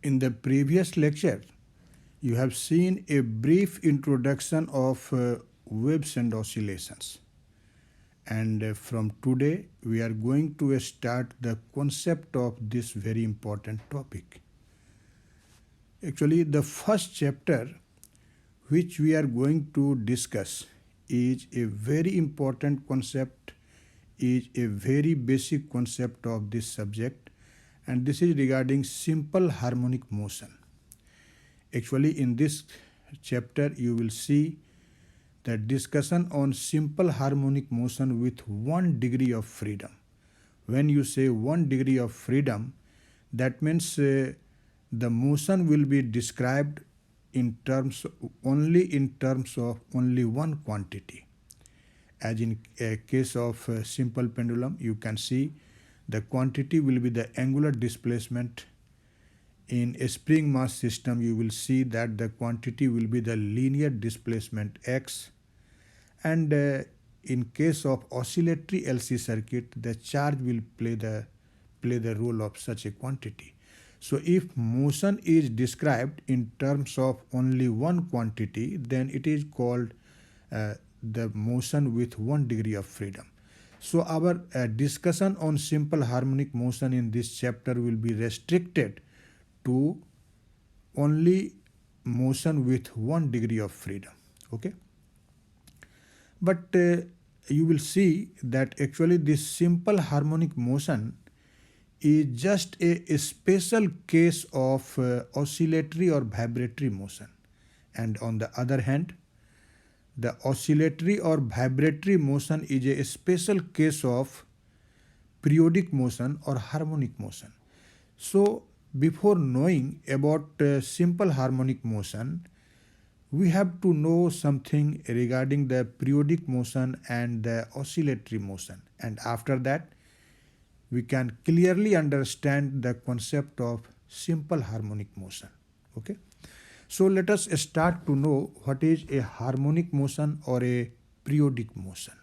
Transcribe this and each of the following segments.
In the previous lecture, you have seen a brief introduction of waves and oscillations. And from today, we are going to start the concept of this very important topic. Actually, the first chapter which we are going to discuss is a very important concept, is a very basic concept of this subject, and this is regarding simple harmonic motion. Actually, in this chapter, you will see the discussion on simple harmonic motion with 1 degree of freedom. When you say 1 degree of freedom, that means the motion will be described in terms of only one quantity. As in a case of simple pendulum, you can see the quantity will be the angular displacement. In a spring mass system, you will see that the quantity will be the linear displacement x. And in case of oscillatory LC circuit, the charge will play the role of such a quantity. So if motion is described in terms of only one quantity, then it is called the motion with 1 degree of freedom. So our discussion on simple harmonic motion in this chapter will be restricted to only motion with 1 degree of freedom. Okay. But you will see that actually this simple harmonic motion is just a special case of oscillatory or vibratory motion. And on the other hand, the oscillatory or vibratory motion is a special case of periodic motion or harmonic motion. So before knowing about simple harmonic motion, we have to know something regarding the periodic motion and the oscillatory motion. And after that, we can clearly understand the concept of simple harmonic motion. Okay. So let us start to know what is a harmonic motion or a periodic motion.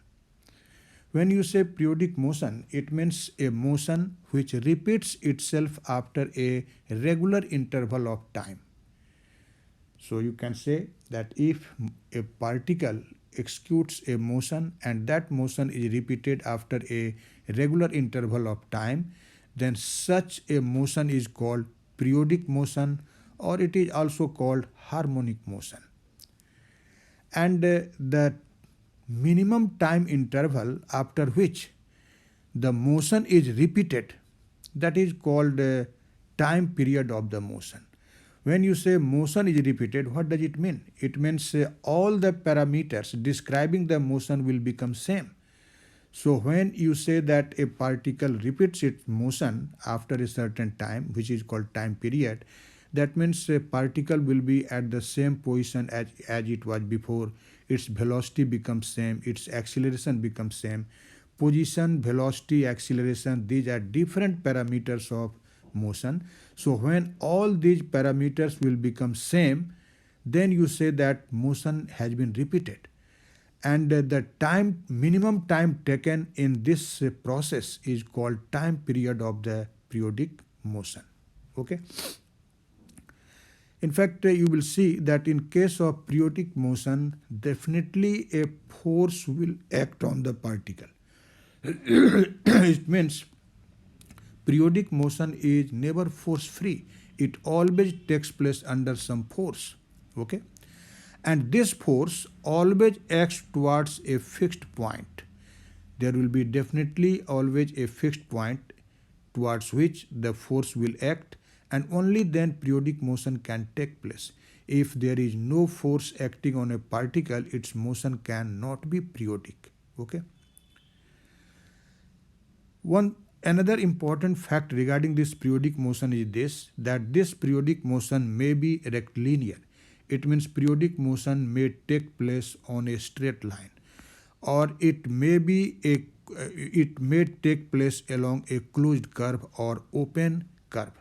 When you say periodic motion, it means a motion which repeats itself after a regular interval of time. So you can say that if a particle executes a motion and that motion is repeated after a regular interval of time, then such a motion is called periodic motion, or it is also called harmonic motion. And the minimum time interval after which the motion is repeated, that is called time period of the motion. When you say motion is repeated, what does it mean? It means all the parameters describing the motion will become same. So when you say that a particle repeats its motion after a certain time, which is called time period, that means a particle will be at the same position as it was before. Its velocity becomes same, its acceleration becomes same. Position, velocity, acceleration, these are different parameters of motion. So when all these parameters will become same, then you say that motion has been repeated. And the minimum time taken in this process is called time period of the periodic motion. Okay. In fact, you will see that in case of periodic motion, definitely a force will act on the particle. It means periodic motion is never force free. It always takes place under some force. Okay. And this force always acts towards a fixed point. There will be definitely always a fixed point towards which the force will act, and only then periodic motion can take place. If there is no force acting on a particle, its motion cannot be periodic. Okay. Another important fact regarding this periodic motion is this, that this periodic motion may be rectilinear. It means periodic motion may take place on a straight line, or it may take place along a closed curve or open curve.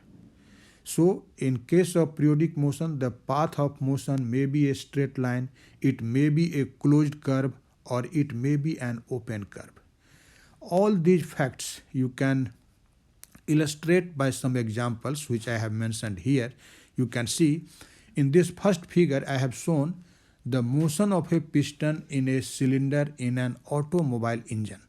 So in case of periodic motion, the path of motion may be a straight line, it may be a closed curve, or it may be an open curve. All these facts you can illustrate by some examples which I have mentioned here. You can see in this first figure I have shown the motion of a piston in a cylinder in an automobile engine.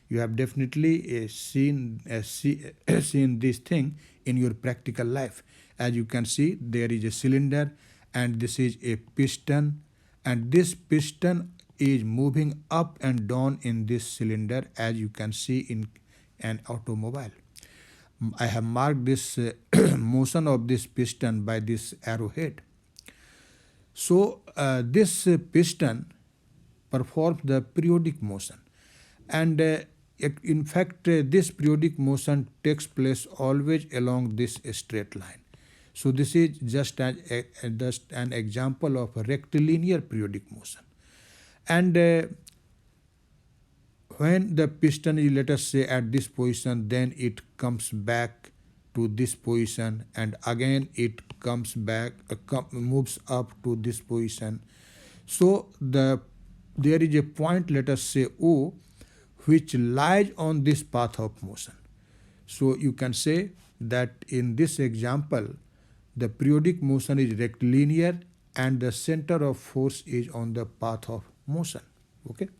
You have definitely seen this thing in your practical life. As you can see, there is a cylinder and this is a piston, and this piston is moving up and down in this cylinder, as you can see in an automobile. I have marked this motion of this piston by this arrowhead. So this piston performs the periodic motion, and in fact this periodic motion takes place always along this straight line. So this is just an example of a rectilinear periodic motion. And when the piston is, let us say, at this position, then it comes back to this position, and again it comes back, moves up to this position. So there is a point, let us say O, which lies on this path of motion. So you can say that in this example, the periodic motion is rectilinear and the center of force is on the path of motion. Okay.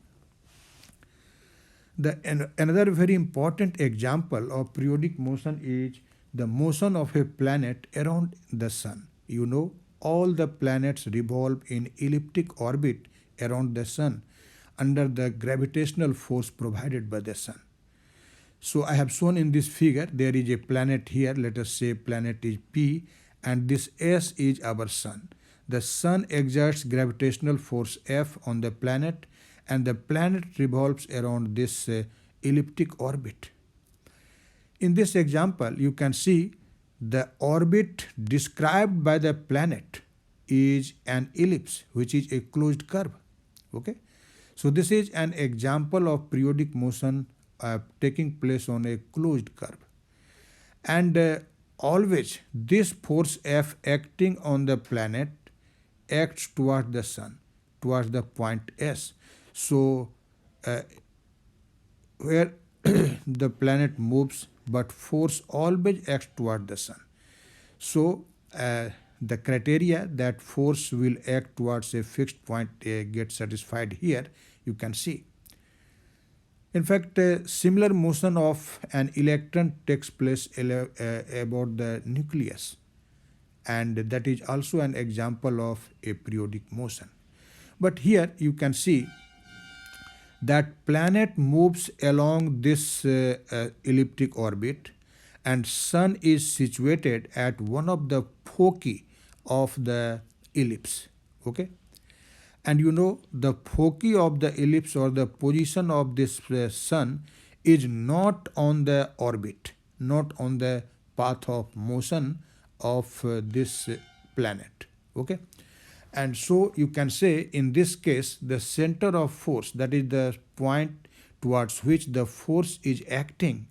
Another very important example of periodic motion is the motion of a planet around the sun. You know, all the planets revolve in elliptic orbit around the sun under the gravitational force provided by the sun. So I have shown in this figure, there is a planet here, let us say planet is P, and this S is our sun. The sun exerts gravitational force F on the planet, and the planet revolves around this elliptic orbit. In this example, you can see the orbit described by the planet is an ellipse, which is a closed curve. Okay, so this is an example of periodic motion taking place on a closed curve, and always this force F acting on the planet acts towards the sun, towards the point S. So where the planet moves, but force always acts toward the sun. So the criteria that force will act towards a fixed point gets satisfied here, you can see. In fact, similar motion of an electron takes place about the nucleus, and that is also an example of a periodic motion. But here you can see that planet moves along this elliptic orbit, and sun is situated at one of the foci of the ellipse. Okay, and you know, the foci of the ellipse, or the position of this sun, is not on the orbit, not on the path of motion of this planet. Okay, and so you can say in this case the center of force, that is the point towards which the force is acting,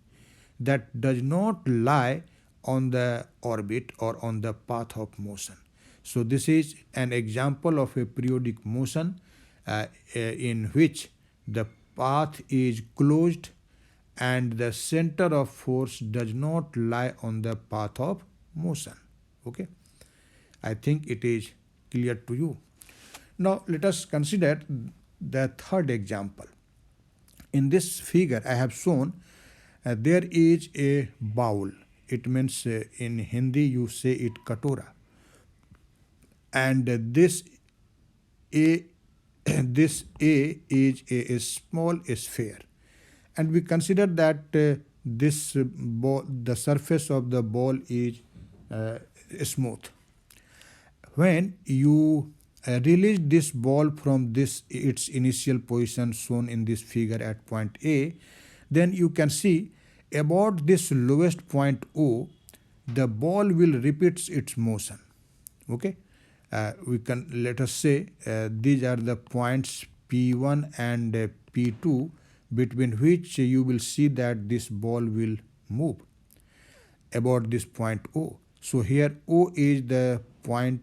that does not lie on the orbit or on the path of motion. So this is an example of a periodic motion in which the path is closed and the center of force does not lie on the path of motion. Okay, I think it is clear to you. Now let us consider the third example. In this figure I have shown there is a bowl. It means in Hindi you say it katora, and this A is a small sphere, and we consider that this ball, the surface of the ball is smooth. When you release this ball from its initial position shown in this figure at point A, then you can see about this lowest point O, the ball will repeat its motion. Okay, we can, let us say these are the points P1 and P2, between which you will see that this ball will move about this point O. So here O is the point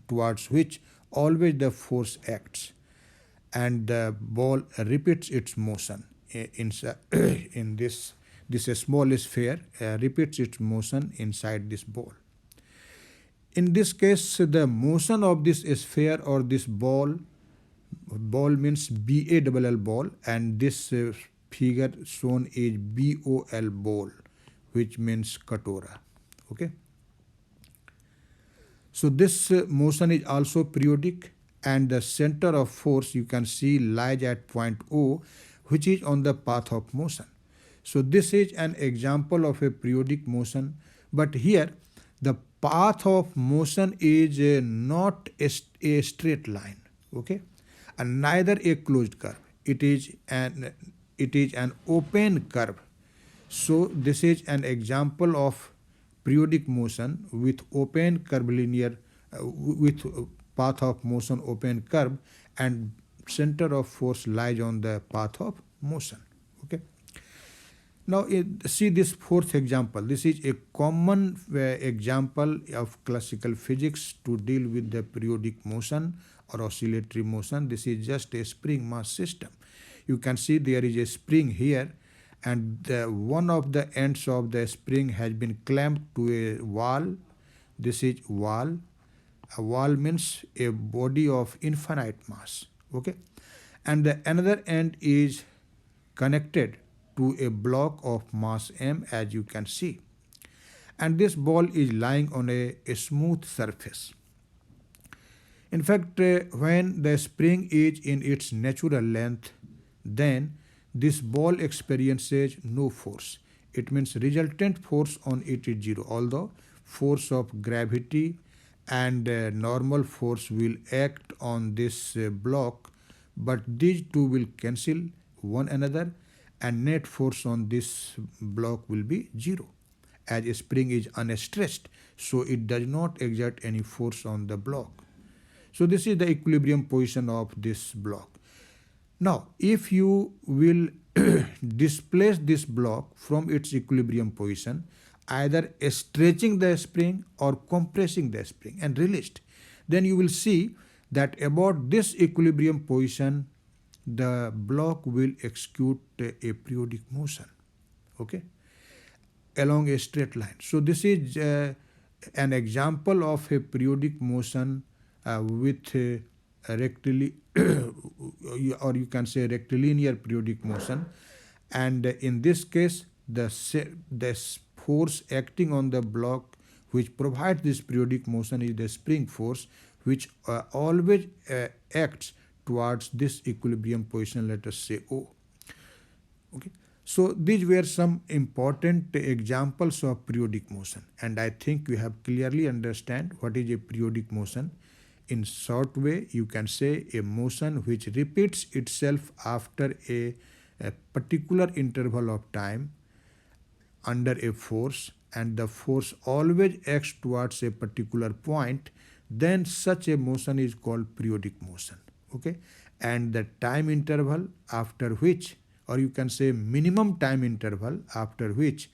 towards which always the force acts, and the ball repeats its motion in this this small sphere repeats its motion inside this ball. In this case, the motion of this sphere or this ball means BALL ball, and this figure shown is BOL ball, which means katora. Okay. So this motion is also periodic, and the center of force you can see lies at point O, which is on the path of motion. So this is an example of a periodic motion, but here the path of motion is not a straight line, okay, and neither a closed curve. It is an open curve. So this is an example of periodic motion with open curvilinear with path of motion open curve, and center of force lies on the path of motion. Okay. Now see this fourth example. This is a common example of classical physics to deal with the periodic motion or oscillatory motion. This is just a spring mass system. You can see there is a spring here, and one of the ends of the spring has been clamped to a wall. This is wall. A wall means a body of infinite mass. Okay, and the another end is connected to a block of mass m, as you can see, and this ball is lying on a smooth surface. In fact, when the spring is in its natural length, then this ball experiences no force. It means resultant force on it is zero, although force of gravity and normal force will act on this block, but these two will cancel one another, and net force on this block will be zero, as a spring is unstressed, so it does not exert any force on the block. So this is the equilibrium position of this block. Now, if you will displace this block from its equilibrium position, either stretching the spring or compressing the spring and released, then you will see that about this equilibrium position, the block will execute a periodic motion, okay, along a straight line. So this is an example of a periodic motion with a or you can say rectilinear periodic motion, and in this case the force acting on the block which provides this periodic motion is the spring force, which always acts towards this equilibrium position, let us say O. Okay. So these were some important examples of periodic motion, and I think you have clearly understand what is a periodic motion. In short way, you can say a motion which repeats itself after a particular interval of time under a force, and the force always acts towards a particular point, then such a motion is called periodic motion. Okay, and the time interval after which, or you can say minimum time interval after which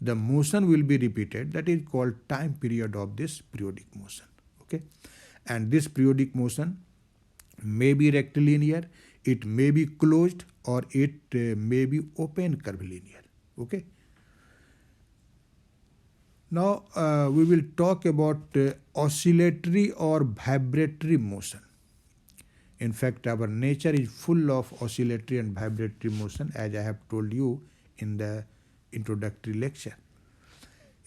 the motion will be repeated, that is called time period of this periodic motion. Okay, and this periodic motion may be rectilinear, it may be closed, or it may be open curvilinear. Okay. Now we will talk about oscillatory or vibratory motion. In fact, our nature is full of oscillatory and vibratory motion, as I have told you in the introductory lecture.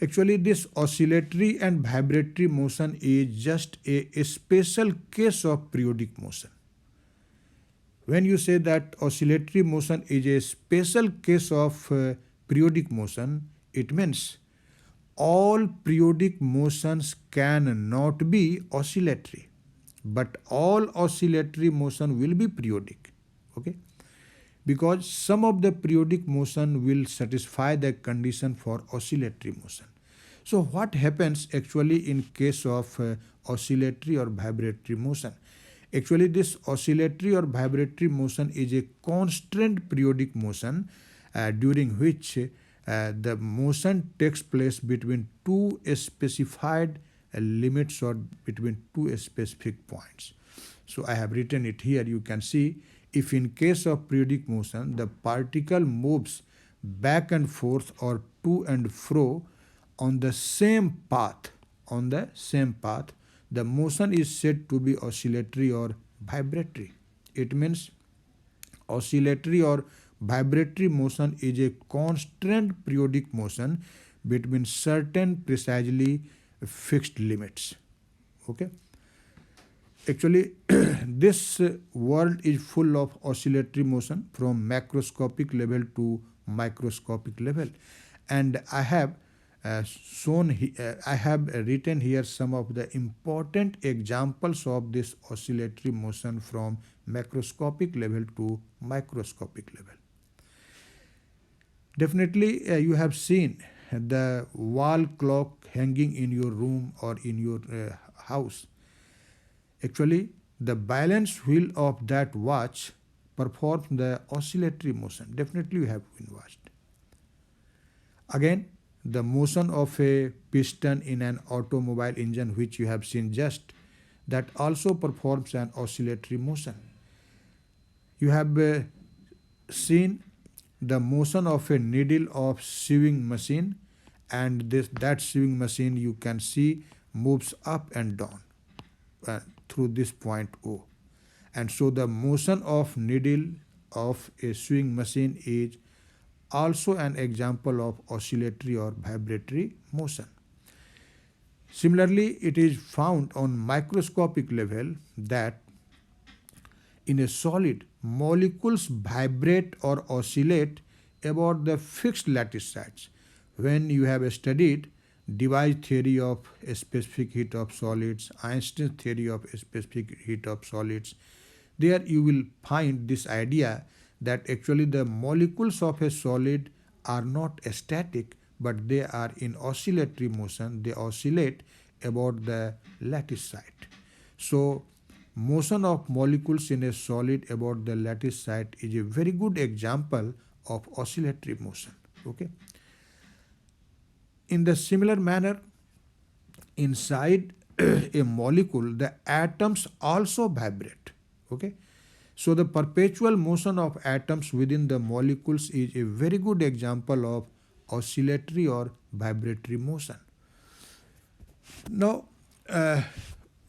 Actually, this oscillatory and vibratory motion is just a special case of periodic motion. When you say that oscillatory motion is a special case of periodic motion, it means all periodic motions cannot be oscillatory, but all oscillatory motion will be periodic. Okay, because some of the periodic motion will satisfy the condition for oscillatory motion. So what happens actually in case of oscillatory or vibratory motion? Actually, this oscillatory or vibratory motion is a constant periodic motion during which the motion takes place between two specified limits or between two specific points. So I have written it here. You can see, if in case of periodic motion the particle moves back and forth or to and fro on the same path, the motion is said to be oscillatory or vibratory. It means oscillatory or vibratory motion is a constant periodic motion between certain precisely fixed limits. Okay. Actually, this world is full of oscillatory motion from macroscopic level to microscopic level, and I have I have written here some of the important examples of this oscillatory motion from macroscopic level to microscopic level. Definitely, you have seen the wall clock hanging in your room or in your house. Actually, the balance wheel of that watch performs the oscillatory motion. Definitely, you have been watched. Again, the motion of a piston in an automobile engine, which you have seen just, that also performs an oscillatory motion. You have seen the motion of a needle of sewing machine, and that sewing machine you can see moves up and down through this point O. And so the motion of needle of a sewing machine is also an example of oscillatory or vibratory motion. Similarly, it is found on microscopic level that in a solid, molecules vibrate or oscillate about the fixed lattice sites. When you have studied Device theory of a specific heat of solids, Einstein's theory of a specific heat of solids, there you will find this idea that actually the molecules of a solid are not static, but they are in oscillatory motion. They oscillate about the lattice site. So motion of molecules in a solid about the lattice site is a very good example of oscillatory motion. Okay. In the similar manner, inside a molecule, the atoms also vibrate. Okay. So the perpetual motion of atoms within the molecules is a very good example of oscillatory or vibratory motion. Now,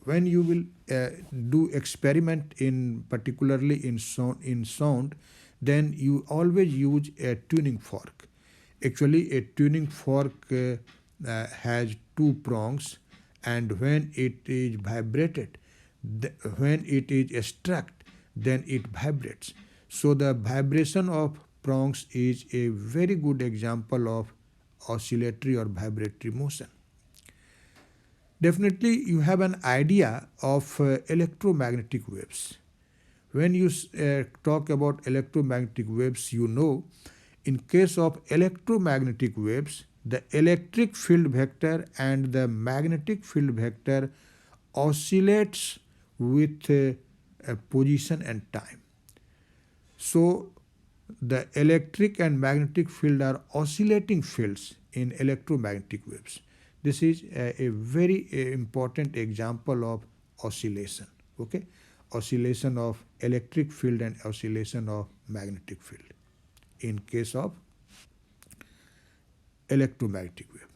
when you will do experiment in particularly in sound, then you always use a tuning fork. Actually, a tuning fork has two prongs, and when it is vibrated, when it is struck, then it vibrates. So the vibration of prongs is a very good example of oscillatory or vibratory motion. Definitely, you have an idea of electromagnetic waves. When you talk about electromagnetic waves, you know, in case of electromagnetic waves, the electric field vector and the magnetic field vector oscillates with position and time. So the electric and magnetic field are oscillating fields in electromagnetic waves. This is a very important example of oscillation. Okay, oscillation of electric field and oscillation of magnetic field in case of electromagnetic wave.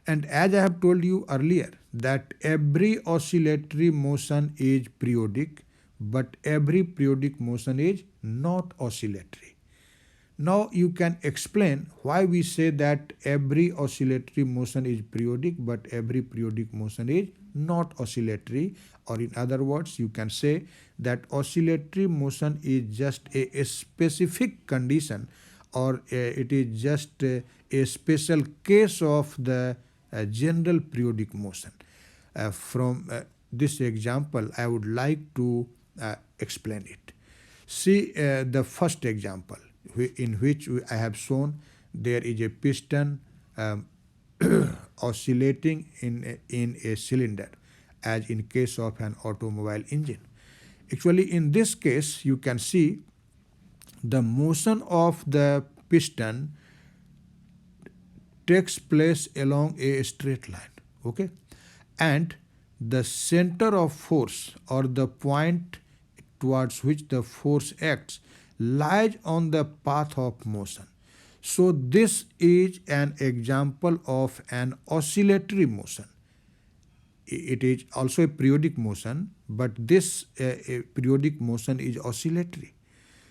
And as I have told you earlier, that every oscillatory motion is periodic, but every periodic motion is not oscillatory. Now you can explain why we say that every oscillatory motion is periodic, but every periodic motion is not oscillatory. Or in other words, you can say that oscillatory motion is just a specific condition, or it is just a special case of the general periodic motion. From this example, I would like to explain it. See the first example, in which I have shown there is a piston oscillating in a cylinder, as in case of an automobile engine. Actually, in this case, you can see the motion of the piston takes place along a straight line. Okay, and the center of force, or the point towards which the force acts, lies on the path of motion. So this is an example of an oscillatory motion. It is also a periodic motion, but this periodic motion is oscillatory.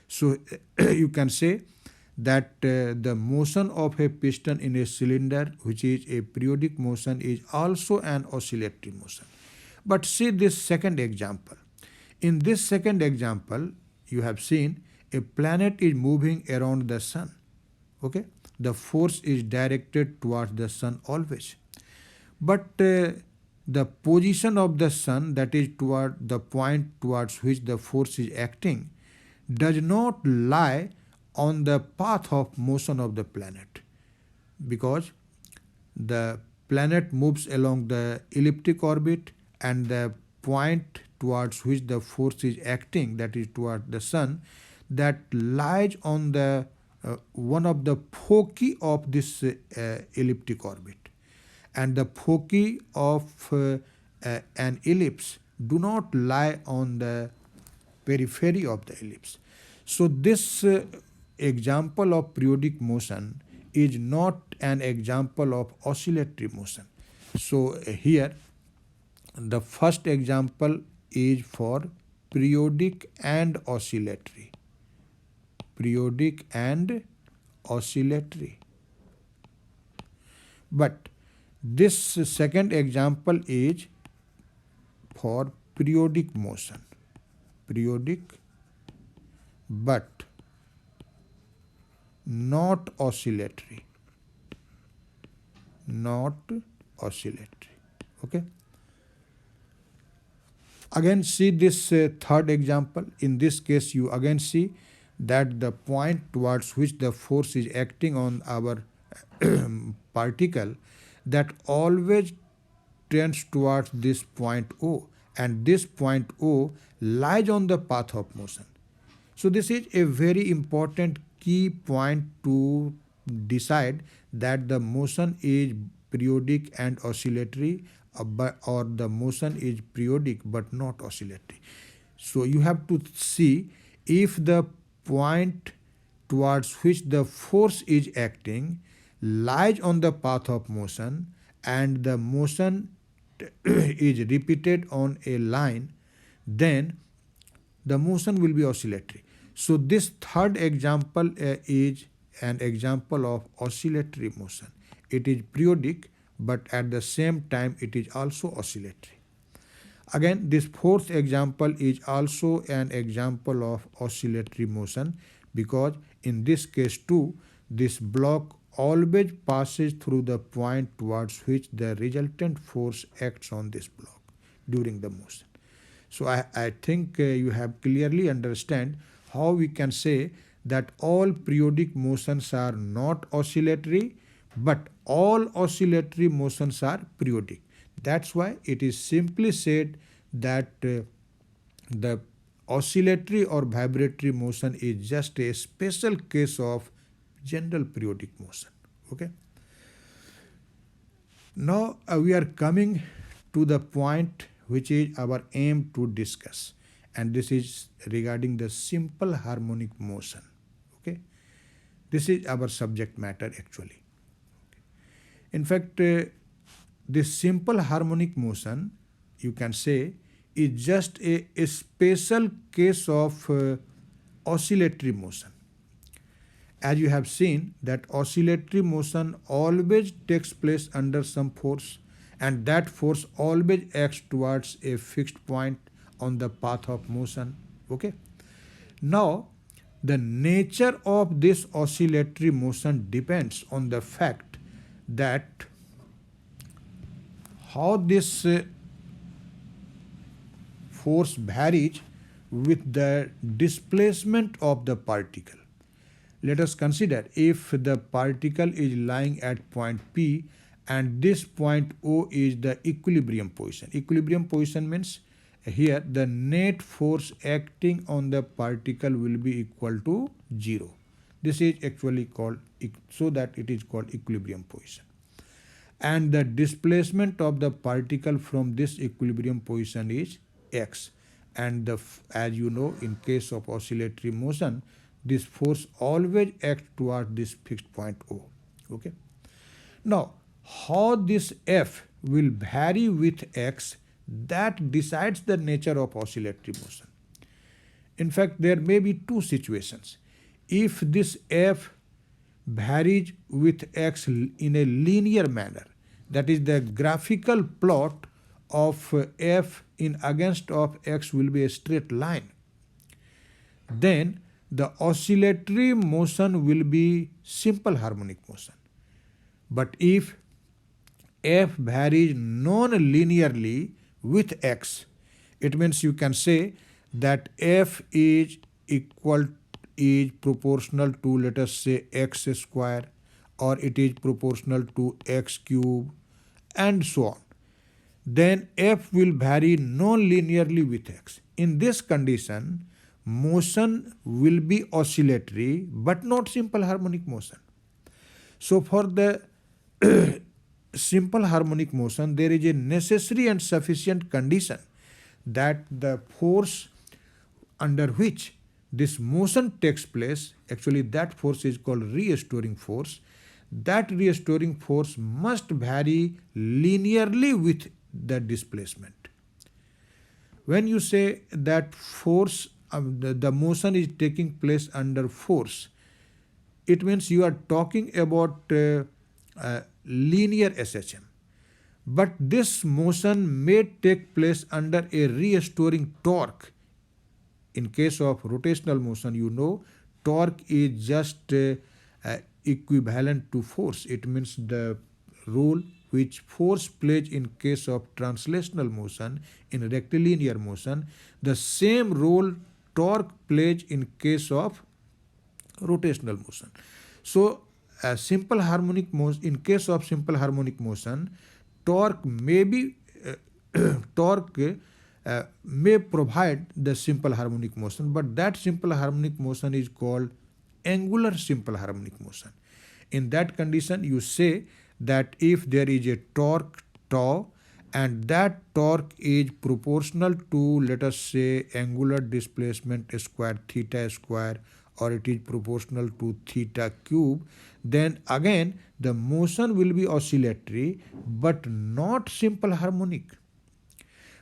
So you can say that the motion of a piston in a cylinder, which is a periodic motion, is also an oscillatory motion. But see this second example. In this second example, you have seen a planet is moving around the sun. Okay, the force is directed towards the sun always. But the position of the sun, that is toward the point towards which the force is acting, does not lie on the path of motion of the planet, because the planet moves along the elliptic orbit, and the point towards which the force is acting, that is toward the sun, that lies on the one of the foci of this elliptic orbit. And the foci of an ellipse do not lie on the periphery of the ellipse. So this example of periodic motion is not an example of oscillatory motion. So here the first example is for periodic and oscillatory. Periodic and oscillatory. But this second example is for periodic motion. Periodic but not oscillatory. Not oscillatory. Okay. Again see this third example. In this case you again see that the point towards which the force is acting on our particle, that always tends towards this point O, and this point O lies on the path of motion. So this is a very important key point to decide that the motion is periodic and oscillatory, or the motion is periodic but not oscillatory. So you have to see if the point towards which the force is acting lies on the path of motion, and the motion is repeated on a line, then the motion will be oscillatory. So this third example is an example of oscillatory motion. It is periodic, but at the same time it is also oscillatory. Again, this fourth example is also an example of oscillatory motion, because in this case too, this block always passes through the point towards which the resultant force acts on this block during the motion. So I think you have clearly understand how we can say that all periodic motions are not oscillatory, but all oscillatory motions are periodic. That's why it is simply said that the oscillatory or vibratory motion is just a special case of general periodic motion. Okay. Now we are coming to the point which is our aim to discuss, and this is regarding the simple harmonic motion. Okay. This is our subject matter actually. In fact, this simple harmonic motion, you can say, is just a special case of oscillatory motion. As you have seen that oscillatory motion always takes place under some force, and that force always acts towards a fixed point on the path of motion. Okay. Now the nature of this oscillatory motion depends on the fact that how this force varies with the displacement of the particle. Let us consider if the particle is lying at point P and this point O is the equilibrium position. Equilibrium position means here the net force acting on the particle will be equal to 0. This is actually called, so that it is called equilibrium position. And the displacement of the particle from this equilibrium position is x. And as you know, in case of oscillatory motion, this force always acts toward this fixed point O. Okay. Now, how this F will vary with x, that decides the nature of oscillatory motion. In fact, there may be two situations. If this F varies with x in a linear manner, that is, the graphical plot of F in against of x will be a straight line, then the oscillatory motion will be simple harmonic motion. But if F varies non-linearly with x, it means you can say that F is proportional to, let us say, x square, or it is proportional to x cube, and so on. Then F will vary non-linearly with x. In this condition, motion will be oscillatory but not simple harmonic motion. So for the simple harmonic motion, there is a necessary and sufficient condition that the force under which this motion takes place, actually that force is called restoring force. That restoring force must vary linearly with the displacement. When you say that force, the motion is taking place under force, it means you are talking about linear SHM. But this motion may take place under a restoring torque. In case of rotational motion, you know, torque is just equivalent to force. It means the role which force plays in case of translational motion, in rectilinear motion, the same role torque plays in case of rotational motion. So simple harmonic motion, in case of simple harmonic motion, torque may be may provide the simple harmonic motion, but that simple harmonic motion is called angular simple harmonic motion. In that condition, you say that if there is a torque tau and that torque is proportional to, let us say, angular displacement square theta square, or it is proportional to theta cube, then again the motion will be oscillatory but not simple harmonic.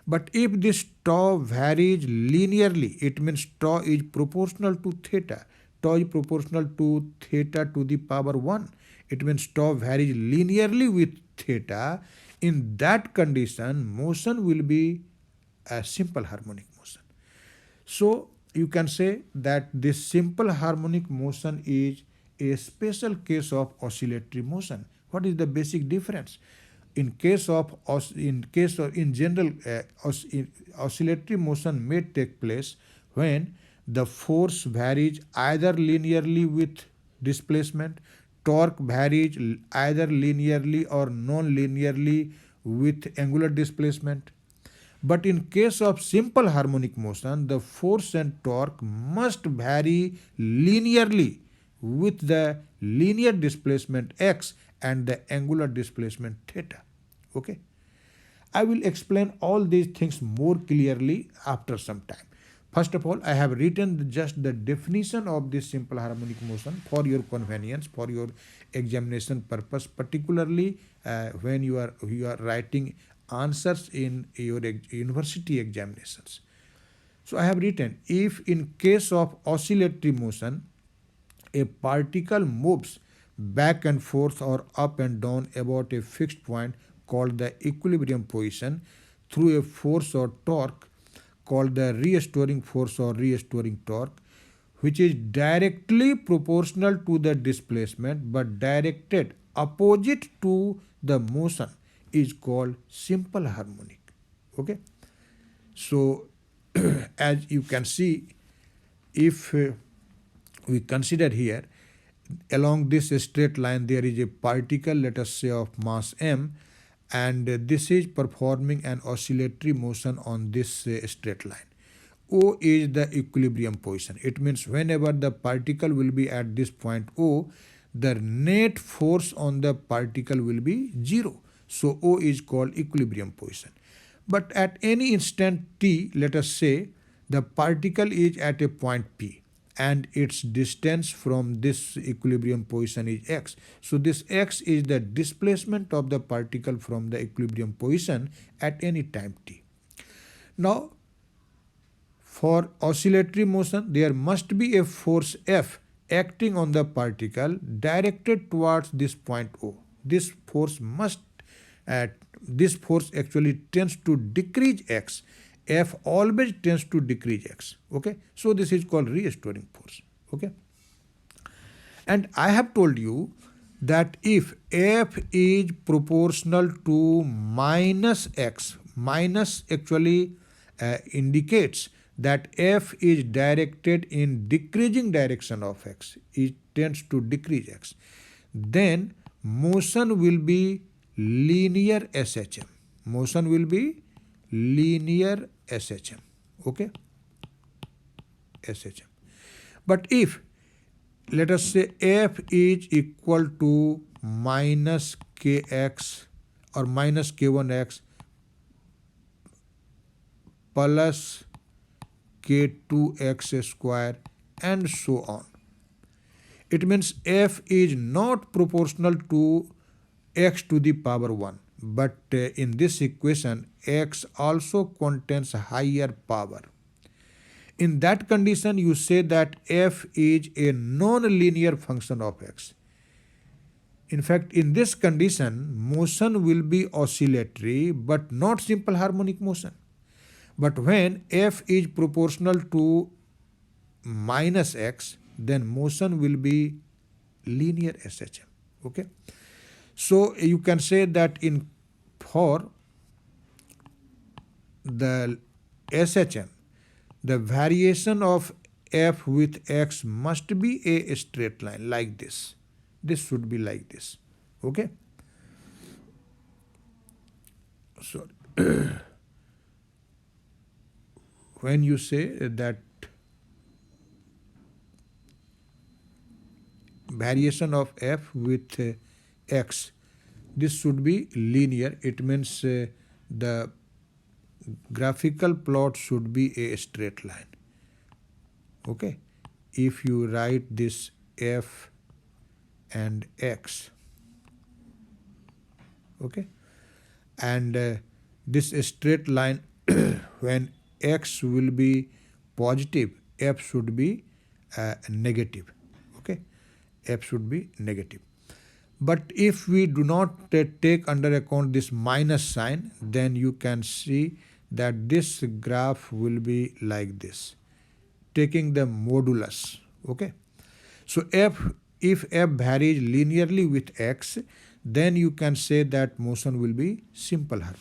But if this tau varies linearly, it means tau is proportional to theta. Tau is proportional to theta to the power 1. It means tau varies linearly with theta. In that condition, motion will be a simple harmonic motion. So you can say that this simple harmonic motion is a special case of oscillatory motion. What is the basic difference? In general, oscillatory motion may take place when the force varies either linearly with displacement, torque varies either linearly or non-linearly with angular displacement. But in case of simple harmonic motion, the force and torque must vary linearly with the linear displacement x and the angular displacement theta. Okay? I will explain all these things more clearly after some time. First of all, I have written just the definition of this simple harmonic motion for your convenience, for your examination purpose, particularly when you are writing answers in your university examinations. So I have written, if in case of oscillatory motion, a particle moves back and forth or up and down about a fixed point called the equilibrium position through a force or torque called the restoring force or restoring torque, which is directly proportional to the displacement but directed opposite to the motion, is called simple harmonic. Okay? So as you can see, if we consider here, along this straight line there is a particle, let us say, of mass m, and this is performing an oscillatory motion on this straight line. O is the equilibrium position. It means whenever the particle will be at this point O, the net force on the particle will be 0. So O is called equilibrium position. But at any instant t, let us say, the particle is at a point P, and its distance from this equilibrium position is x. So this x is the displacement of the particle from the equilibrium position at any time t. Now, for oscillatory motion, there must be a force F acting on the particle directed towards this point O. This force actually tends to decrease x. F always tends to decrease x. Okay, so this is called restoring force. Okay, and I have told you that if F is proportional to minus x, minus actually indicates that F is directed in decreasing direction of x, it tends to decrease x, then motion will be linear SHM. Motion will be linear SHM. Okay, SHM. But if, let us say, F is equal to minus kx or minus k1x plus k2x square and so on, it means F is not proportional to x to the power 1, but in this equation x also contains higher power. In that condition, you say that F is a non-linear function of x. In fact, in this condition, motion will be oscillatory but not simple harmonic motion. But when F is proportional to minus x, then motion will be linear SHM. Okay, so you can say that for the SHM, the variation of F with x must be a straight line like this. This should be like this. Okay, sorry. When you say that variation of F with x, this should be linear, it means the graphical plot should be a straight line. Okay, if you write this F and x, okay, and this straight line when x will be positive, F should be negative. Okay, F should be negative. But if we do not take under account this minus sign, then you can see that this graph will be like this, taking the modulus. Okay, so if F varies linearly with x, then you can say that motion will be simple harmonic.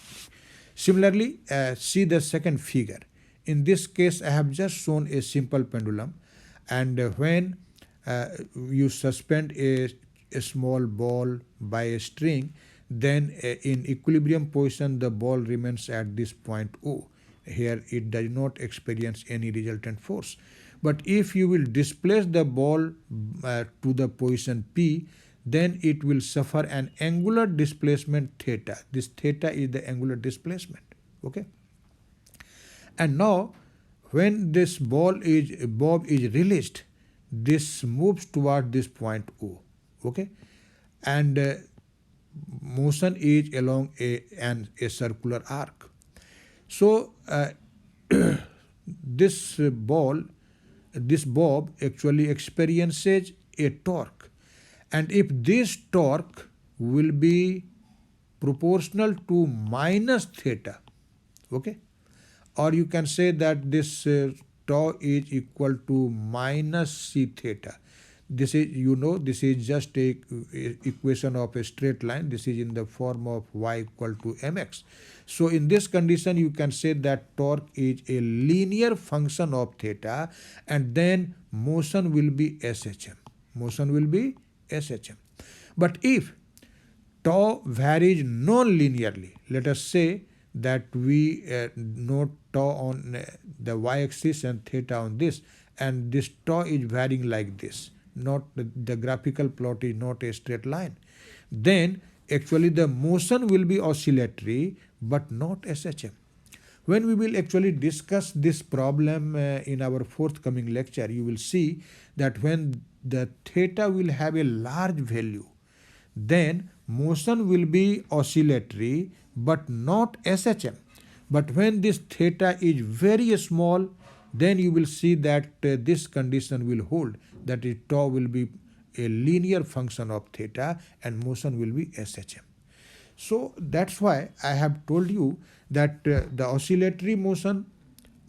Similarly, see the second figure. In this case, I have just shown a simple pendulum, and when you suspend a small ball by a string, then in equilibrium position the ball remains at this point O. Here it does not experience any resultant force. But if you will displace the ball to the position P, then it will suffer an angular displacement theta. This theta is the angular displacement. Okay, and now when this bob is released, this moves toward this point O. Okay, and motion is along a circular arc. So this bob actually experiences a torque, and if this torque will be proportional to minus theta, okay, or you can say that this tau is equal to minus c theta. This is, this is just a equation of a straight line. This is in the form of y equal to mx. So in this condition, you can say that torque is a linear function of theta, and then motion will be SHM. Motion will be SHM. But if tau varies non-linearly, let us say that we note tau on the y-axis and theta on this, and this tau is varying like this. Not the graphical plot is not a straight line, then actually the motion will be oscillatory but not SHM. When we will actually discuss this problem in our forthcoming lecture, you will see that when the theta will have a large value, then motion will be oscillatory but not SHM. But when this theta is very small, then you will see that this condition will hold, that is tau will be a linear function of theta and motion will be SHM. So that's why I have told you that the oscillatory motion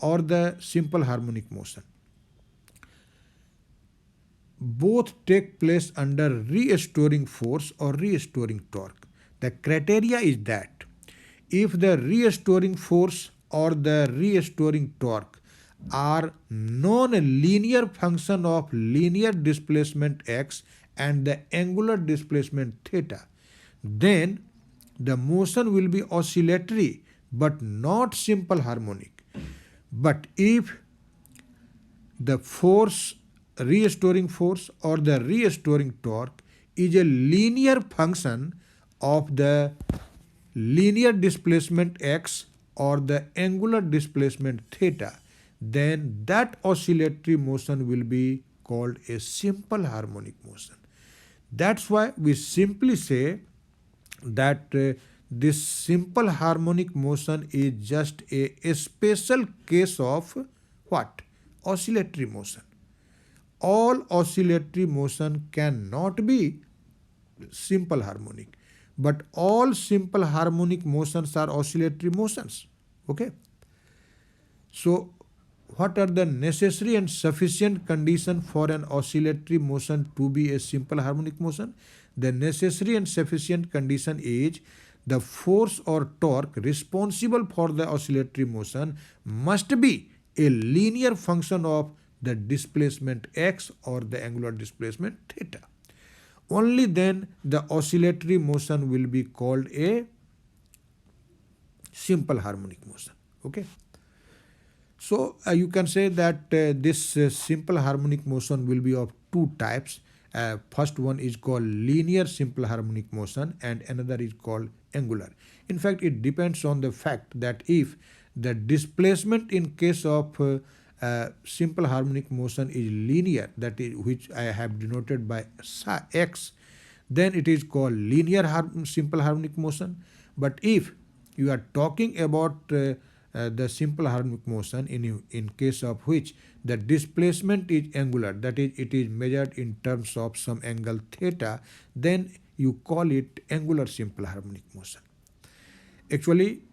or the simple harmonic motion both take place under restoring force or restoring torque. The criteria is that if the restoring force or the restoring torque are non-linear function of linear displacement x and the angular displacement theta, then the motion will be oscillatory but not simple harmonic. But if the force, restoring force or the restoring torque is a linear function of the linear displacement x or the angular displacement theta, then that oscillatory motion will be called a simple harmonic motion. That's why we simply say that this simple harmonic motion is just a special case of what? Oscillatory motion. All oscillatory motion cannot be simple harmonic, but all simple harmonic motions are oscillatory motions. Okay? So, what are the necessary and sufficient conditions for an oscillatory motion to be a simple harmonic motion? The necessary and sufficient condition is the force or torque responsible for the oscillatory motion must be a linear function of the displacement x or the angular displacement theta. Only then the oscillatory motion will be called a simple harmonic motion. Okay. So you can say that this simple harmonic motion will be of two types. First one is called linear simple harmonic motion and another is called angular. In fact, it depends on the fact that if the displacement in case of simple harmonic motion is linear, that is which I have denoted by x, then it is called linear simple harmonic motion. But if you are talking about the simple harmonic motion in case of which the displacement is angular, that is it is measured in terms of some angle theta, then you call it angular simple harmonic motion. Actually,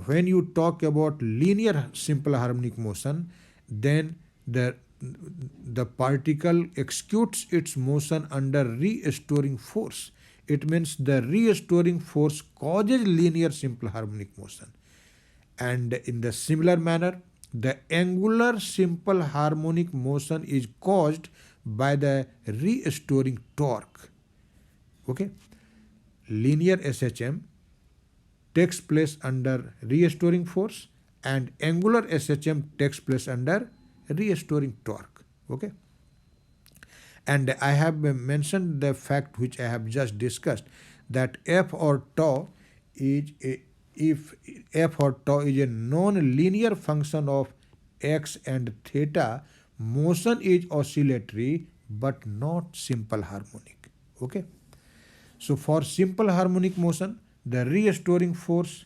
when you talk about linear simple harmonic motion, then the particle executes its motion under restoring force. It means the restoring force causes linear simple harmonic motion. And in the similar manner, the angular simple harmonic motion is caused by the restoring torque. Okay? Linear SHM takes place under restoring force and angular SHM takes place under restoring torque. Okay? And I have mentioned the fact which I have just discussed, that F or tau is if f or tau is a non-linear function of x and theta, motion is oscillatory but not simple harmonic. Okay? So for simple harmonic motion, the restoring force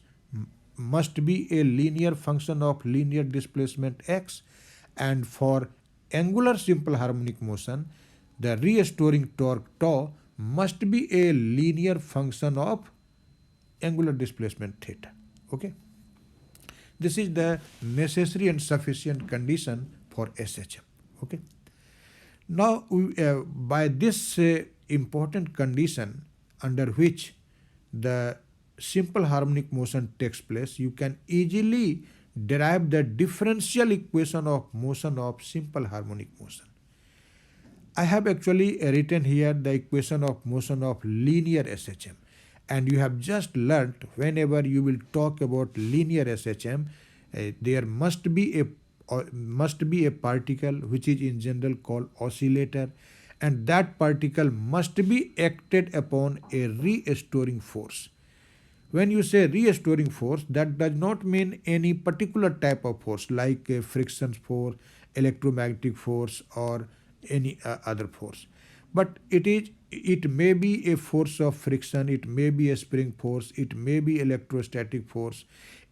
must be a linear function of linear displacement x, and for angular simple harmonic motion, the restoring torque tau must be a linear function of angular displacement theta. Okay? This is the necessary and sufficient condition for SHM. Okay? Now, by this important condition under which the simple harmonic motion takes place, you can easily derive the differential equation of motion of simple harmonic motion. I have actually written here the equation of motion of linear SHM. And you have just learnt whenever you will talk about linear SHM, there must be a particle which is in general called oscillator, and that particle must be acted upon a restoring force. When you say restoring force, that does not mean any particular type of force like a friction force, electromagnetic force, or any other force. But it may be a force of friction, it may be a spring force, it may be electrostatic force,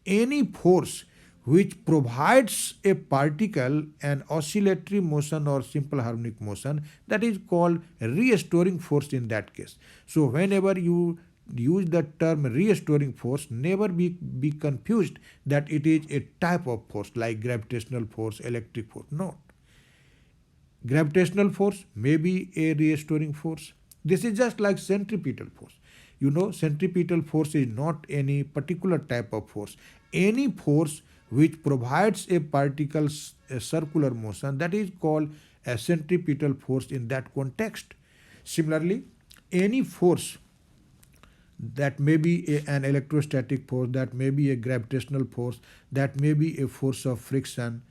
any force which provides a particle an oscillatory motion or simple harmonic motion, that is called restoring force in that case. So whenever you use the term restoring force, never be confused that it is a type of force like gravitational force, electric force. No. Gravitational force may be a restoring force. This is just like centripetal force. You know, centripetal force is not any particular type of force. Any force which provides a particle's a circular motion, that is called a centripetal force in that context. Similarly, any force that may be an electrostatic force, that may be a gravitational force, that may be a force of friction,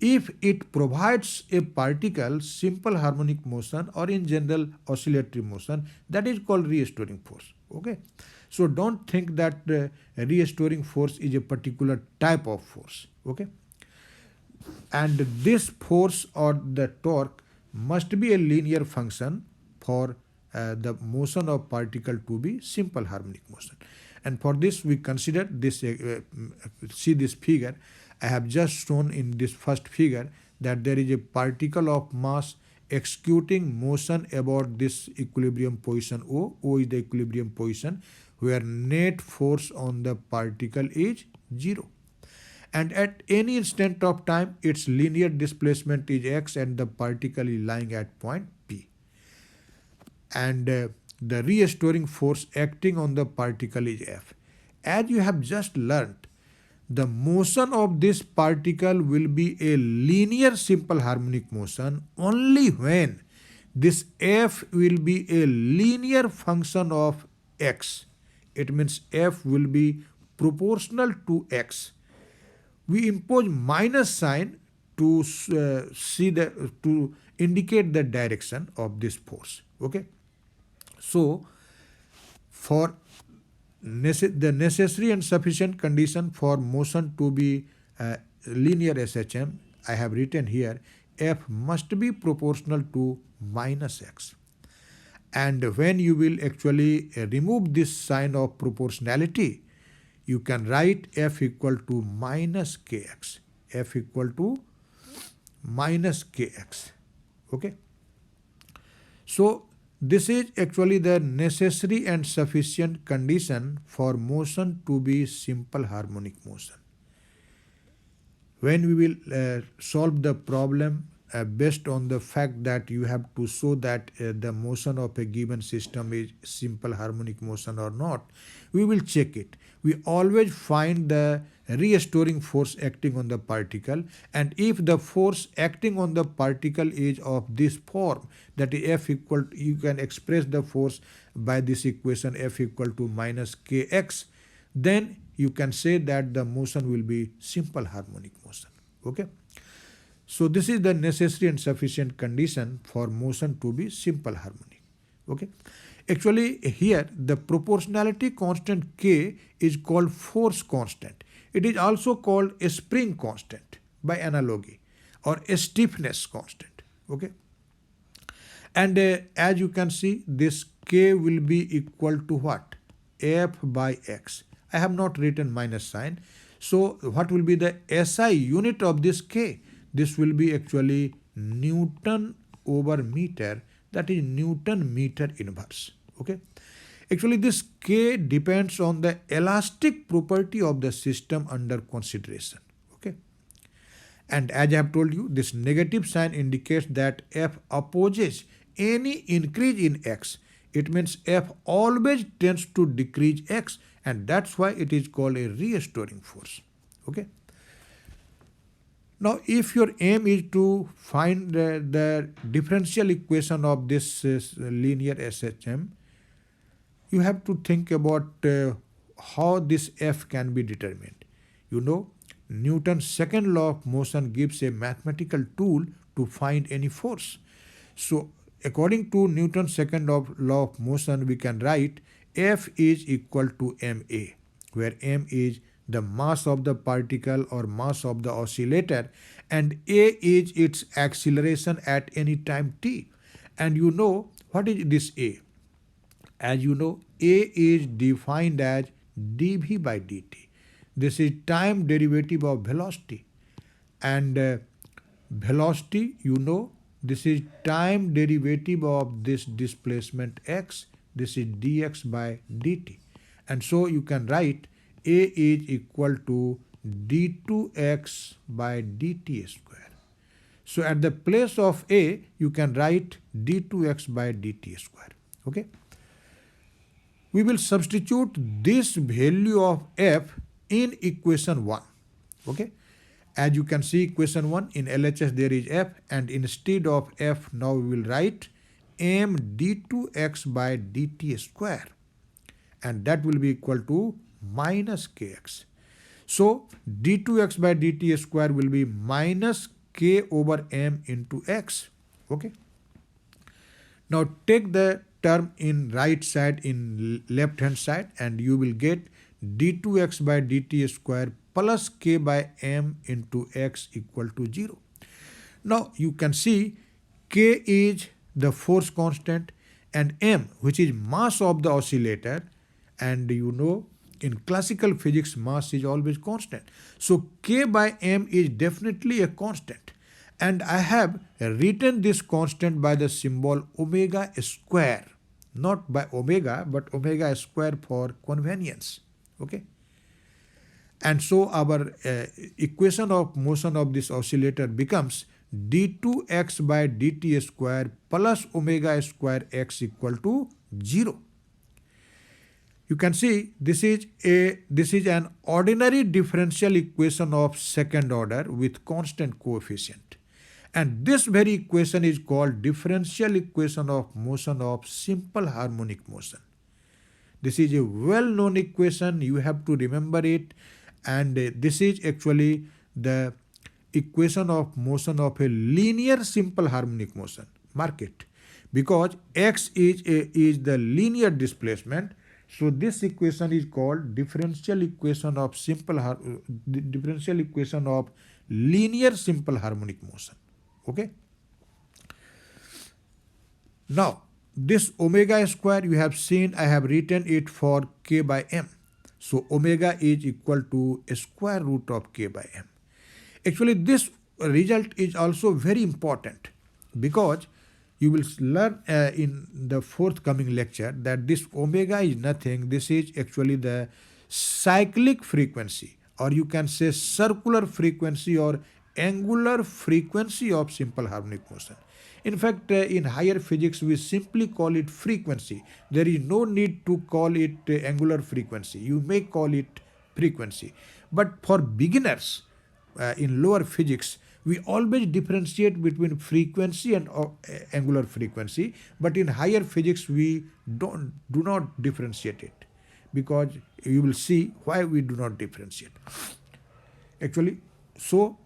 if it provides a particle simple harmonic motion or in general oscillatory motion, that is called restoring force. Okay, so don't think that restoring force is a particular type of force. Okay, and this force or the torque must be a linear function for the motion of particle to be simple harmonic motion. And for this we consider this, see this figure. I have just shown in this first figure that there is a particle of mass executing motion about this equilibrium position O. O is the equilibrium position where net force on the particle is 0. And at any instant of time, its linear displacement is x and the particle is lying at point P. And the restoring force acting on the particle is F. As you have just learnt, the motion of this particle will be a linear simple harmonic motion only when this F will be a linear function of x. It means F will be proportional to x. We impose minus sign to to indicate the direction of this force. Okay. So for the necessary and sufficient condition for motion to be linear SHM, I have written here, F must be proportional to minus x. And when you will actually remove this sign of proportionality, you can write F equal to minus kx. F equal to minus kx. Okay. So this is actually the necessary and sufficient condition for motion to be simple harmonic motion. When we will solve the problem based on the fact that you have to show that the motion of a given system is simple harmonic motion or not, we will check it. We always find the restoring force acting on the particle, and if the force acting on the particle is of this form, that is F equal to, you can express the force by this equation F equal to minus kx, then you can say that the motion will be simple harmonic motion. Okay. So this is the necessary and sufficient condition for motion to be simple harmonic. Okay. Actually here the proportionality constant K is called force constant. It is also called a spring constant by analogy, or a stiffness constant. Okay. And as you can see, this K will be equal to what? F by X. I have not written minus sign. So what will be the SI unit of this K? This will be actually Newton over meter, that is Newton meter inverse. Okay. Actually this K depends on the elastic property of the system under consideration. Okay. And as I have told you, this negative sign indicates that F opposes any increase in X. It means F always tends to decrease X, and that's why it is called a restoring force. Okay. Now, if your aim is to find the differential equation of this linear SHM, you have to think about how this F can be determined. You know, Newton's second law of motion gives a mathematical tool to find any force. So, according to Newton's second law of motion, we can write F is equal to ma, where m is the mass of the particle or mass of the oscillator, and a is its acceleration at any time t. And you know what is this a? As you know, a is defined as dv by dt. This is time derivative of velocity. And velocity, you know, this is time derivative of this displacement x. This is dx by dt. And so you can write a is equal to d2x by dt square. So at the place of a, you can write d2x by dt square. Okay. We will substitute this value of f in equation 1. Okay. As you can see, equation 1, in LHS there is f, and instead of f, now we will write m d2x by dt square, and that will be equal to minus kx. So d2x by dt square will be minus k over m into x. Okay. Now take the term in right side in left hand side, and you will get d2x by dt square plus k by m into x equal to 0. Now you can see k is the force constant, and m, which is mass of the oscillator, and you know in classical physics mass is always constant. So k by m is definitely a constant, and I have written this constant by the symbol omega square, not by omega but omega square for convenience. Okay. And so our equation of motion of this oscillator becomes d2x by dt square plus omega square x equal to 0. You can see this is an ordinary differential equation of second order with constant coefficient. And this very equation is called differential equation of motion of simple harmonic motion. This is a well-known equation, you have to remember it, and this is actually the equation of motion of a linear simple harmonic motion. Mark it, because x is the linear displacement. So this equation is called differential equation of linear simple harmonic motion. Okay. Now this omega square, you have seen I have written it for k by m. So omega is equal to a square root of k by m. Actually this result is also very important, because you will learn in the forthcoming lecture that this omega is nothing. This is actually the cyclic frequency, or you can say circular frequency or angular frequency of simple harmonic motion. In fact, in higher physics, we simply call it frequency. There is no need to call it angular frequency. You may call it frequency. But for beginners in lower physics, we always differentiate between frequency and angular frequency. But in higher physics, we do not differentiate it, because you will see why we do not differentiate. Actually, so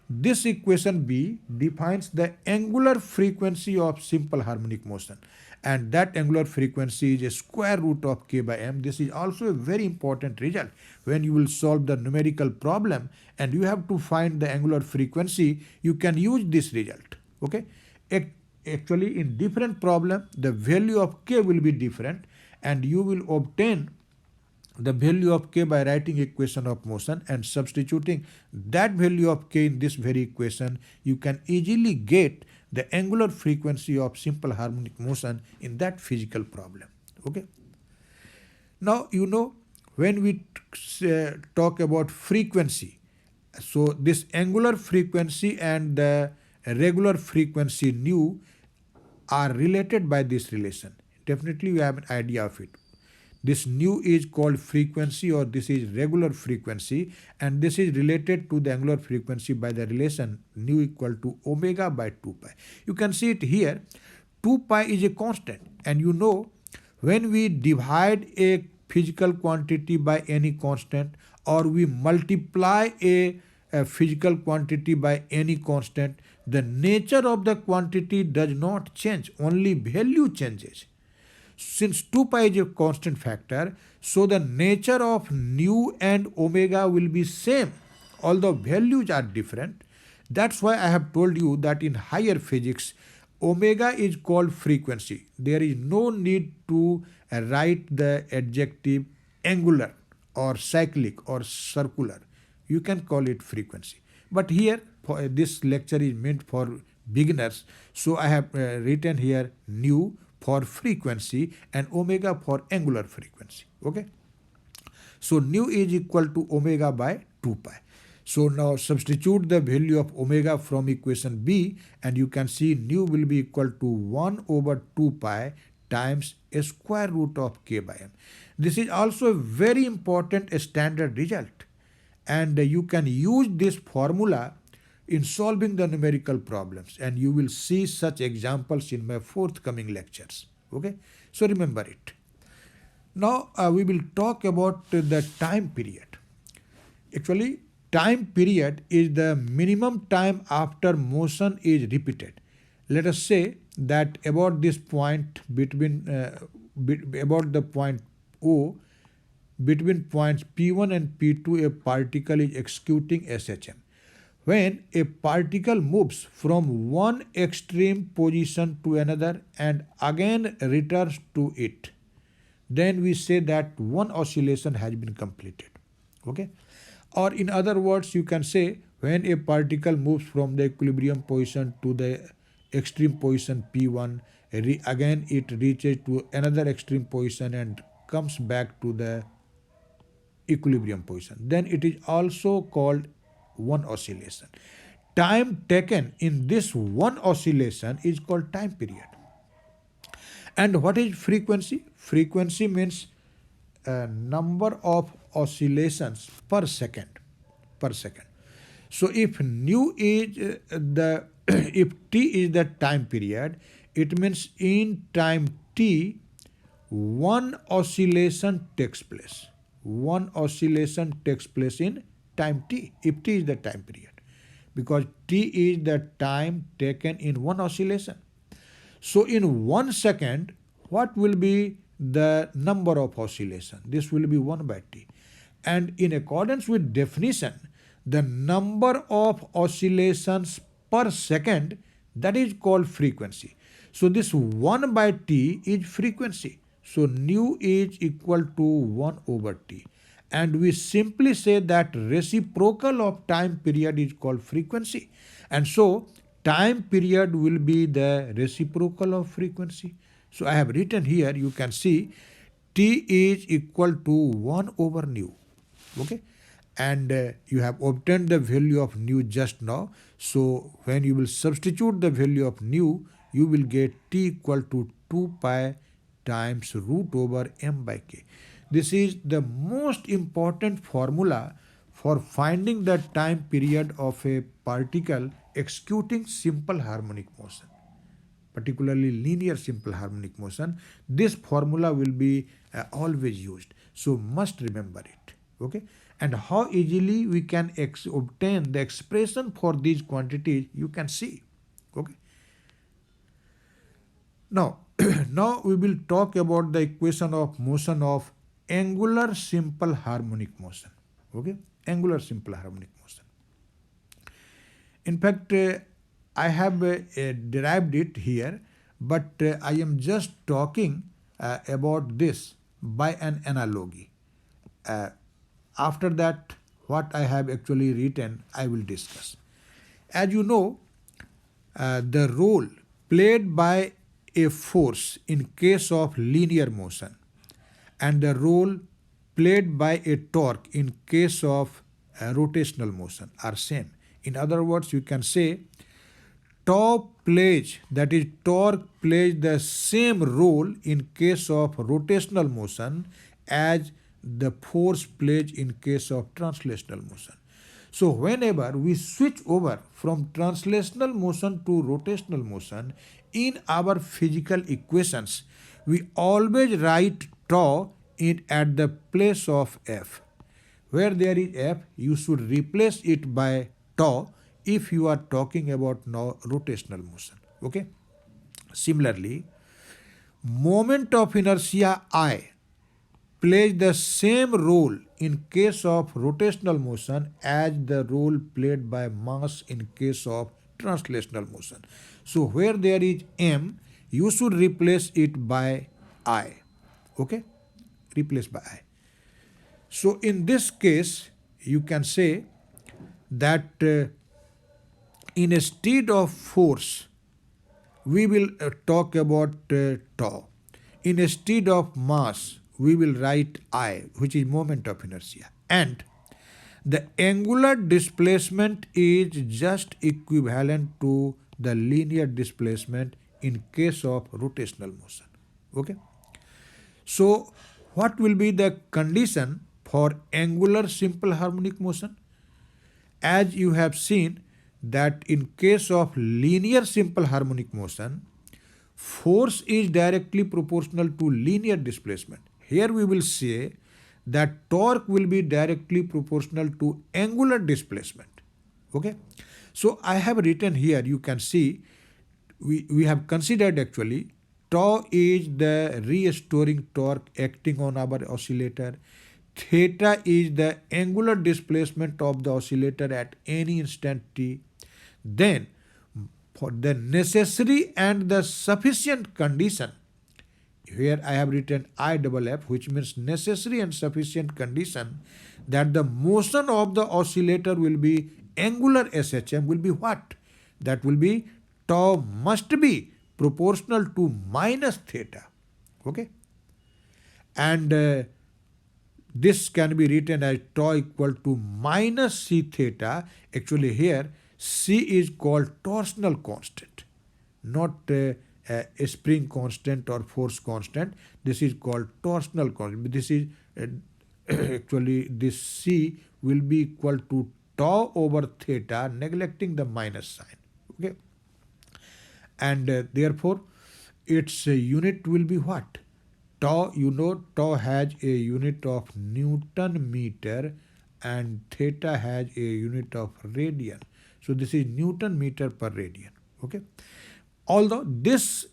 this equation B defines the angular frequency of simple harmonic motion, and that angular frequency is a square root of k by m. This is also a very important result when you will solve the numerical problem and you have to find the angular frequency. You can use this result. Okay. Actually, in different problem, the value of k will be different, and you will obtain the value of k by writing equation of motion and substituting that value of k in this very equation. You can easily get the angular frequency of simple harmonic motion in that physical problem. Okay. Now you know when we talk about frequency, so this angular frequency and the regular frequency nu are related by this relation. Definitely you have an idea of it. This nu is called frequency, or this is regular frequency, and this is related to the angular frequency by the relation nu equal to omega by 2 pi. You can see it here. 2 pi is a constant, and you know when we divide a physical quantity by any constant, or we multiply a physical quantity by any constant, the nature of the quantity does not change, only value changes. Since 2 pi is a constant factor, so the nature of nu and omega will be same, although values are different. That's why I have told you that in higher physics, omega is called frequency. There is no need to write the adjective angular or cyclic or circular. You can call it frequency. But here, this lecture is meant for beginners, so I have written here nu for frequency and omega for angular frequency. Okay. So nu is equal to omega by 2 pi. So now substitute the value of omega from equation B and you can see nu will be equal to 1 over 2 pi times a square root of k by m. This is also a very important standard result, and you can use this formula in solving the numerical problems, and you will see such examples in my forthcoming lectures. Okay, so remember it. Now we will talk about the time period. Actually, time period is the minimum time after motion is repeated. Let us say that about this point between about the point O, between points P1 and P2, a particle is executing SHM. When a particle moves from one extreme position to another and again returns to it, then we say that one oscillation has been completed. Okay? Or in other words, you can say when a particle moves from the equilibrium position to the extreme position P1, again it reaches to another extreme position and comes back to the equilibrium position, then it is also called one oscillation. Time taken in this one oscillation is called time period. And what is frequency? Frequency means number of oscillations per second. Per second. So if nu is the if t is the time period, it means in time t, one oscillation takes place. One oscillation takes place in time t, if t is the time period, because t is the time taken in one oscillation. So in 1 second, what will be the number of oscillations? This will be 1 by t. And in accordance with definition, the number of oscillations per second, that is called frequency. So this 1 by t is frequency. So nu is equal to 1 over t. And we simply say that reciprocal of time period is called frequency. And so time period will be the reciprocal of frequency. So I have written here, you can see t is equal to 1 over nu. Okay. And you have obtained the value of nu just now. So when you will substitute the value of nu, you will get t equal to 2 pi times root over m by k. This is the most important formula for finding the time period of a particle executing simple harmonic motion, particularly linear simple harmonic motion. This formula will be always used. So must remember it. Okay. And how easily we can obtain the expression for these quantities, you can see. Okay. Now, now we will talk about the equation of motion of angular simple harmonic motion. Okay, angular simple harmonic motion. In fact, I have derived it here, but I am just talking about this by an analogy. After that, what I have actually written, I will discuss. As you know, the role played by a force in case of linear motion and the role played by a torque in case of rotational motion are same. In other words, you can say torque plays the same role in case of rotational motion as the force plays in case of translational motion. So whenever we switch over from translational motion to rotational motion in our physical equations, we always write tau at the place of f. Where there is f, you should replace it by tau if you are talking about now rotational motion. Okay. Similarly, moment of inertia I plays the same role in case of rotational motion as the role played by mass in case of translational motion. So where there is m, you should replace it by I. Okay? Replace by I. So in this case, you can say that instead of force, we will talk about tau. Instead of mass, we will write I, which is moment of inertia. And the angular displacement is just equivalent to the linear displacement in case of rotational motion. Okay? So, what will be the condition for angular simple harmonic motion? As you have seen that in case of linear simple harmonic motion, force is directly proportional to linear displacement. Here we will say that torque will be directly proportional to angular displacement. Okay? So I have written here, you can see, we have considered actually tau is the restoring torque acting on our oscillator. Theta is the angular displacement of the oscillator at any instant t. Then, for the necessary and the sufficient condition, here I have written IFF, which means necessary and sufficient condition that the motion of the oscillator will be angular SHM will be what? That will be tau must be proportional to minus theta. Okay? And this can be written as tau equal to minus c theta. Actually here c is called torsional constant, not a spring constant or force constant. This is called torsional constant. This is actually this c will be equal to tau over theta, neglecting the minus sign. Okay, and therefore its unit will be what? Tau, you know, tau has a unit of Newton meter and theta has a unit of radian. So this is Newton meter per radian. Okay. Although this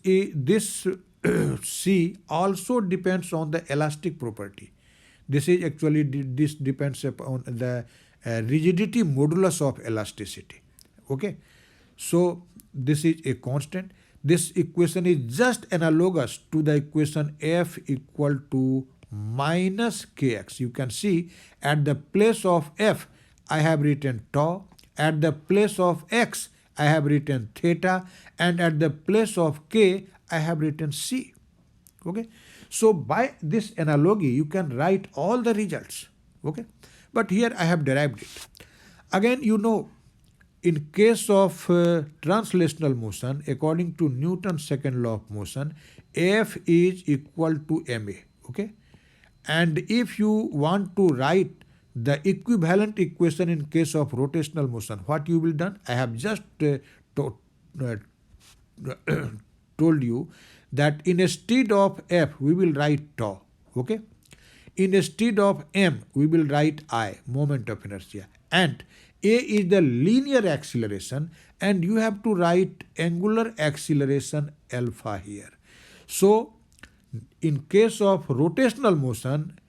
C also depends on the elastic property. This is actually, this depends upon the rigidity modulus of elasticity. Okay. So this is a constant. This equation is just analogous to the equation F equal to minus kx. You can see at the place of F, I have written tau. At the place of x, I have written theta. And at the place of k, I have written c. Okay. So by this analogy, you can write all the results. Okay. But here I have derived it. Again, you know, in case of translational motion, according to Newton's second law of motion, F is equal to ma. Okay. And if you want to write the equivalent equation in case of rotational motion, what you will done? I have just told you that instead of F, we will write tau. Okay. Instead of m, we will write I, moment of inertia. And a is the linear acceleration, and you have to write angular acceleration alpha here. So, in case of rotational motion,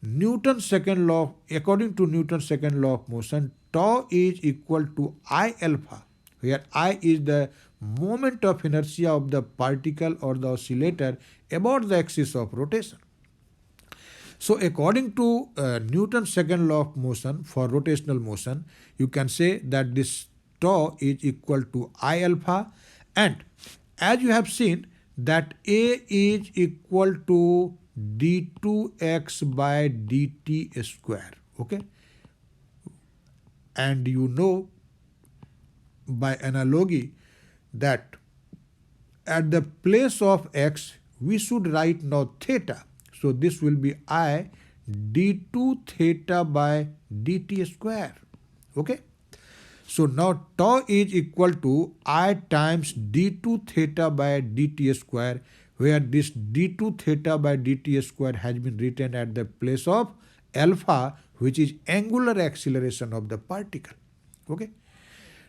Newton's second law, according to Newton's second law of motion, tau is equal to I alpha, where I is the moment of inertia of the particle or the oscillator about the axis of rotation. So according to Newton's second law of motion for rotational motion, you can say that this tau is equal to I alpha, and as you have seen that A is equal to d2x by dt square. Okay. And you know by analogy that at the place of x, we should write now theta. So this will be I d2 theta by dt square. Okay. So now tau is equal to I times d2 theta by dt square, where this d2 theta by dt square has been written at the place of alpha, which is angular acceleration of the particle. Okay.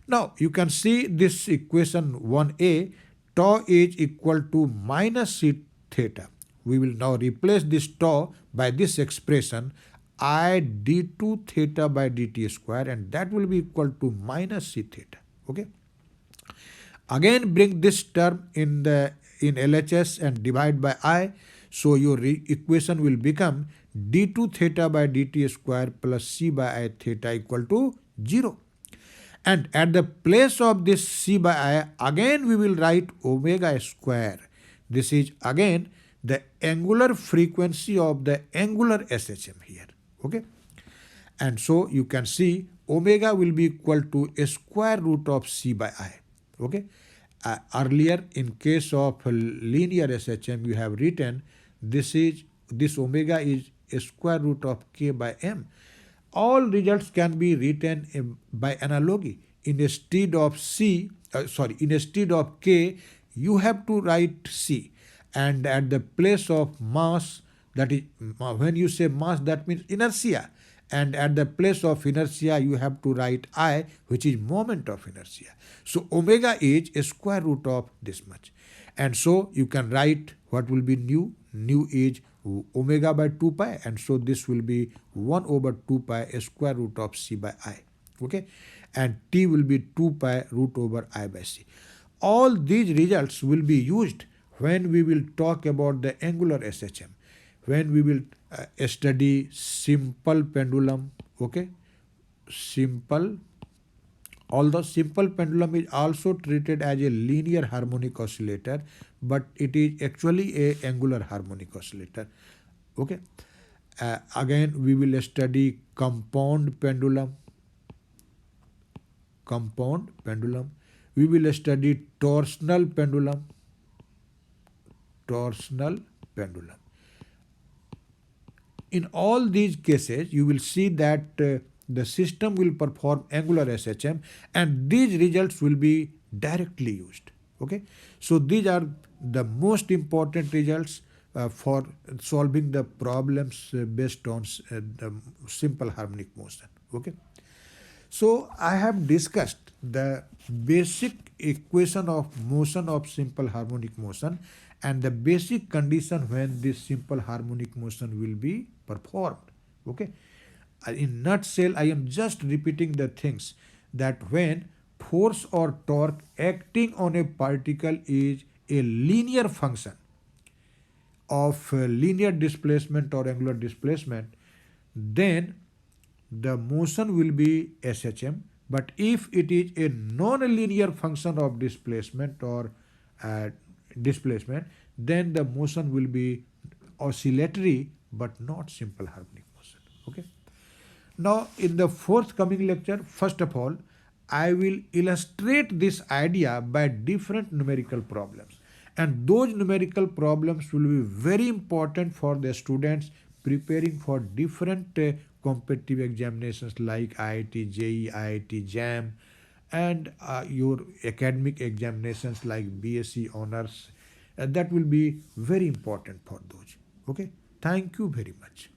Now you can see this equation 1a, tau is equal to minus c theta. We will now replace this tau by this expression I d2 theta by dt square, and that will be equal to minus c theta. Okay. Again bring this term in LHS and divide by I. So your equation will become d2 theta by dt square plus c by I theta equal to 0. And at the place of this c by I, again we will write omega square. This is again the angular frequency of the angular SHM here. Okay. And so you can see omega will be equal to a square root of c by I. Okay. Earlier in case of linear SHM you have written this omega is a square root of k by m. All results can be written by analogy. Instead of k, you have to write c, and at the place of mass, that is, when you say mass, that means inertia, and at the place of inertia you have to write I, which is moment of inertia. So omega is a square root of this much, and so you can write what will be nu. Nu is omega by 2 pi, and so this will be 1 over 2 pi a square root of c by I. Okay, and t will be 2 pi root over I by c. All these results will be used when we will talk about the angular SHM, when we will study simple pendulum. Okay, although simple pendulum is also treated as a linear harmonic oscillator, but it is actually a angular harmonic oscillator. Okay. Again we will study compound pendulum. We will study torsional pendulum. In all these cases you will see that the system will perform angular SHM, and these results will be directly used. Okay, so these are the most important results for solving the problems based on the simple harmonic motion. Okay, so I have discussed the basic equation of motion of simple harmonic motion and the basic condition when this simple harmonic motion will be performed. Okay, in nutshell I am just repeating the things, that when force or torque acting on a particle is a linear function of linear displacement or angular displacement, then the motion will be SHM. But if it is a non-linear function of displacement or displacement, then the motion will be oscillatory but not simple harmonic motion. Okay. Now in the forthcoming lecture, first of all, I will illustrate this idea by different numerical problems, and those numerical problems will be very important for the students preparing for different competitive examinations like IIT, JEE, IIT, JAM, and your academic examinations like BSc honors. That will be very important for those. Okay, thank you very much.